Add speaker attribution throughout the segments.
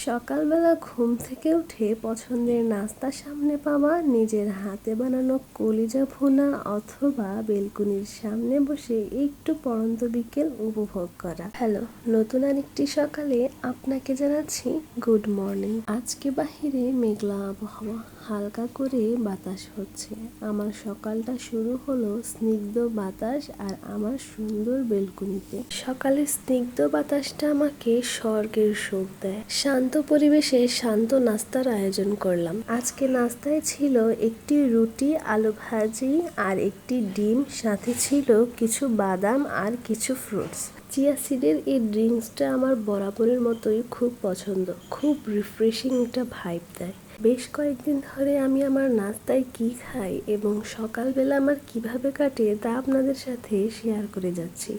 Speaker 1: সকালবেলা ঘুম থেকে উঠে পছন্দের নাস্তা সামনে পাওয়া, নিজের হাতে বানানো কলিজা ভুনা অথবা বেলকুনির সামনে বসে একটু পড়ন্ত বিকেল উপভোগ করা। হ্যালো, নতুন আরেকটি সকালে আপনাকে জানাচ্ছি গুড মর্নিং। আজকে বাহিরে মেঘলা আবহাওয়া, হালকা করে বাতাস হচ্ছে। আমার সকালটা শুরু হলো স্নিগ্ধ বাতাস আর আমার সুন্দর বেলকুনিতে। সকালের স্নিগ্ধ বাতাসটা আমাকে স্বর্গের সুখ দেয়। শান্ত পরিবেশে শান্ত নাস্তার আয়োজন করলাম। আজকে নাস্তায় ছিল একটি রুটি, আলু ভাজি আর একটি ডিম, সাথে ছিল কিছু বাদাম আর কিছু ফ্রুটস। চিয়া সিডের এই ড্রিঙ্কসটা আমার বরাবরের মতোই খুব পছন্দ, খুব রিফ্রেশিং একটা ভাইব দেয়। বেশ কয়েকদিন ধরে আমি আমার নাস্তায় কি খাই এবং সকালবেলা আমার কিভাবে কাটে তা আপনাদের সাথে শেয়ার করে যাচ্ছি।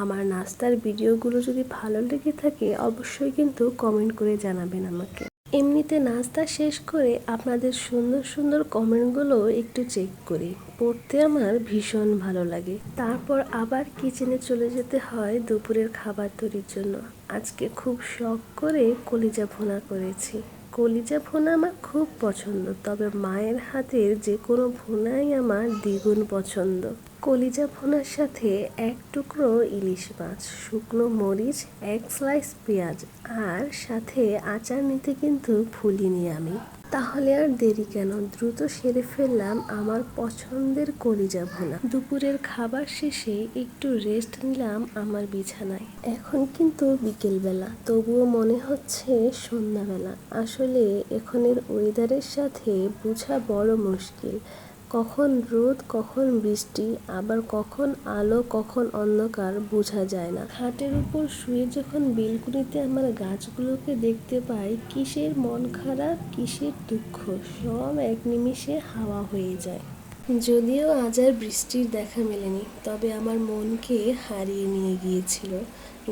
Speaker 1: আমার নাস্তার ভিডিওগুলো যদি ভালো লেগে থাকে অবশ্যই কিন্তু কমেন্ট করে জানাবেন আমাকে। এমনিতে নাস্তা শেষ করে আপনাদের সুন্দর সুন্দর কমেন্টগুলো একটু চেক করি, পড়তে আমার ভীষণ ভালো লাগে। তারপর আবার কিচেনে চলে যেতে হয় দুপুরের খাবার তৈরির জন্য। আজকে খুব শখ করে কলিজা ভুনা করেছি। কলিজা ভুনা আমার খুব পছন্দ, তবে মায়ের হাতের যে কোনো ভুনাই আমার দ্বিগুণ পছন্দ। কলিজা ভুনার সাথে এক টুকরো ইলিশ মাছ, শুকনো মরিচ, এক স্লাইস পেঁয়াজ আর সাথে আচার নিতে কিন্তু ভুলিনি আমি। তাহলে আর দেরি কেন, দ্রুত সেরে ফেললাম আমার পছন্দের কলিজা ভুনা। দুপুরের খাবার শেষে একটু রেস্ট নিলাম আমার বিছানায়। এখন কিন্তু বিকেলবেলা, তবুও মনে হচ্ছে সন্ধ্যাবেলা। আসলে এখনের ওয়েদারের সাথে বোঝা বড় মুশকিল। কখন রোদ, কখন বৃষ্টি, আবার কখন আলো, কখন অন্ধকার বোঝা যায় না। খাটের উপর শুয়ে যখন বেলকুনিতে আমার গাছগুলোকে দেখতে পাই, কিসের মন খারাপ, কিসের দুঃখ, সব এক নিমিষে হাওয়া হয়ে যায়। যদিও আজ আর বৃষ্টির দেখা মেলেনি, তবে আমার মনকে হারিয়ে নিয়ে গিয়েছিল।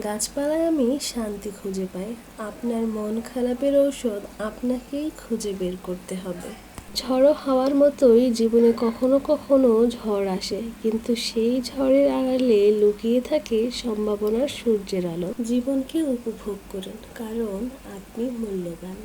Speaker 1: গাছপালায় আমি শান্তি খুঁজে পাই। আপনার মন খারাপের ঔষধ আপনাকেই খুঁজে বের করতে হবে। ঝড়ো হাওয়ার মতোই জীবনে কখনো কখনো ঝড় আসে, কিন্তু সেই ঝড়ের আড়ালে লুকিয়ে থাকে সম্ভাবনার সূর্যের আলো। জীবনকে উপভোগ করুন, কারণ আপনি মূল্যবান।